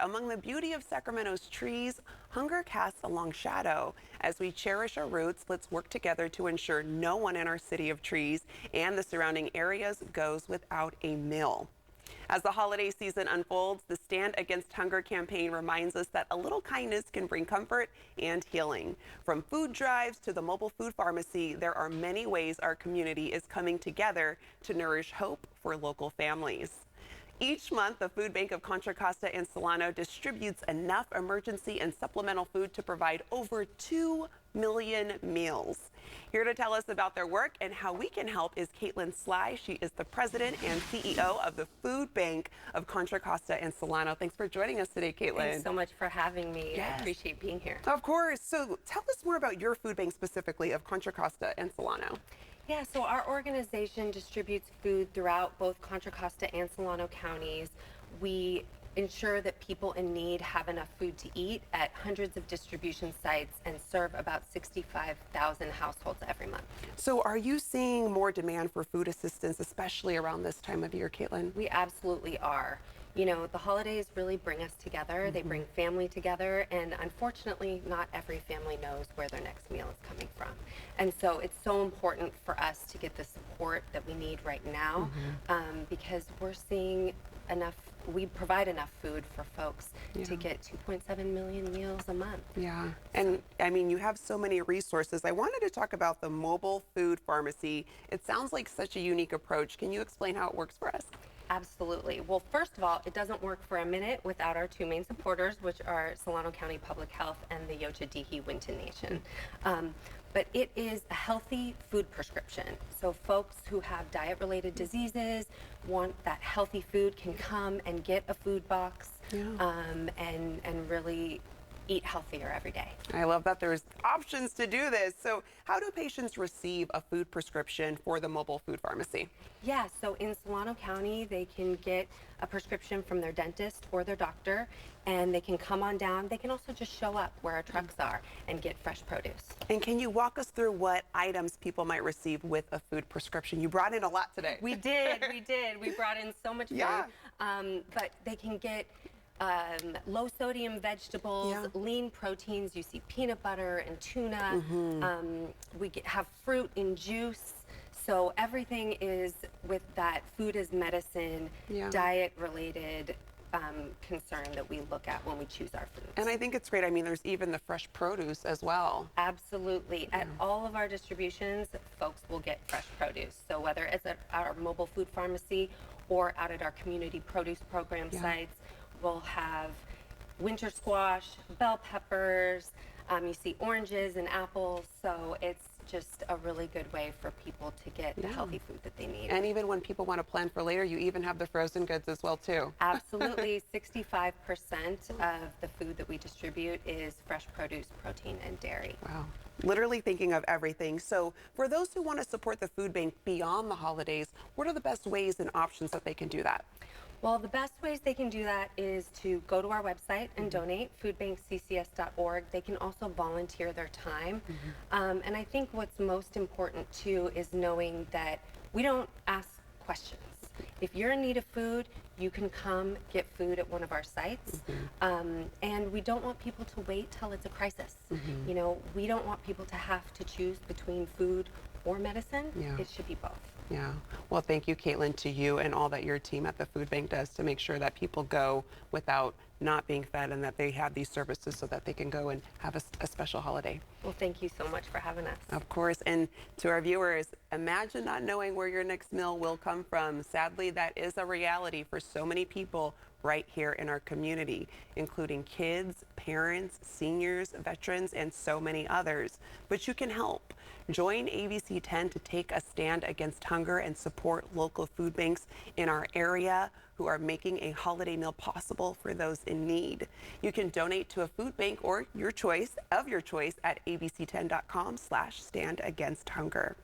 Among the beauty of Sacramento's trees, hunger casts a long shadow. As we cherish our roots, let's work together to ensure no one in our city of trees and the surrounding areas goes without a meal. As the holiday season unfolds, the Stand Against Hunger campaign reminds us that a little kindness can bring comfort and healing. From food drives to the mobile food pharmacy, there are many ways our community is coming together to nourish hope for local families. Each month, the Food Bank of Contra Costa and Solano distributes enough emergency and supplemental food to provide over 2 million meals. Here to tell us about their work and how we can help is Caitlin Sly. She is the president and CEO of the Food Bank of Contra Costa and Solano. Thanks for joining us today, Caitlin. Thanks so much for having me. Yes. I appreciate being here. Of course. So tell us more about your food bank specifically of Contra Costa and Solano. Yeah, so our organization distributes food throughout both Contra Costa and Solano counties. We ensure that people in need have enough food to eat at hundreds of distribution sites and serve about 65,000 households every month. So are you seeing more demand for food assistance, especially around this time of year, Caitlin? We absolutely are. You know, the holidays really bring us together. They bring family together, and unfortunately, not every family knows where their next meal is coming from. And so it's so important for us to get the support that we need right now, because we're seeing enough, we provide enough food for folks to get 2.7 million meals a month. Yeah, and I mean, you have so many resources. I wanted to talk about the mobile food pharmacy. It sounds like such a unique approach. Can you explain how it works for us? Absolutely. Well, first of all, it doesn't work for a minute without our two main supporters, which are Solano County Public Health and the Yochadihi Winton Nation. But it is a healthy food prescription. So folks who have diet-related diseases, want that healthy food, can come and get a food box and really eat healthier every day. I love that there's options to do this. So how do patients receive a food prescription for the mobile food pharmacy? Yeah, so in Solano County, they can get a prescription from their dentist or their doctor, and they can come on down. They can also just show up where our trucks are and get fresh produce. And can you walk us through what items people might receive with a food prescription? You brought in a lot today. We did. We brought in so much food. But they can get low sodium vegetables, lean proteins. You see peanut butter and tuna. We have fruit and juice. So everything is with that food as medicine, diet related concern that we look at when we choose our foods. And I think it's great. I mean, there's even the fresh produce as well. Absolutely. At all of our distributions, folks will get fresh produce. So whether it's at our mobile food pharmacy or out at our community produce program sites, we'll have winter squash, bell peppers, you see oranges and apples. So it's just a really good way for people to get the healthy food that they need. And even when people want to plan for later, you even have the frozen goods as well too. Absolutely. 65% of the food that we distribute is fresh produce, protein, and dairy. Wow. Literally thinking of everything. So for those who want to support the food bank beyond the holidays, what are the best ways and options that they can do that? Well, the best ways they can do that is to go to our website and donate, foodbankccs.org. They can also volunteer their time. And I think what's most important too is knowing that we don't ask questions. If you're in need of food, you can come get food at one of our sites. And we don't want people to wait till it's a crisis. You know, we don't want people to have to choose between food or medicine. It should be both. Yeah. Well, thank you, Caitlin, to you and all that your team at the food bank does to make sure that people go without not being fed and that they have these services so that they can go and have a special holiday. Well, thank you so much for having us. Of course. And to our viewers, imagine not knowing where your next meal will come from. Sadly, that is a reality for so many people right here in our community, including kids, parents, seniors, veterans, and so many others. But you can help. Join ABC 10 to take a stand against hunger and support local food banks in our area who are making a holiday meal possible for those in need. You can donate to a food bank or your choice at abc10.com/standagainsthunger.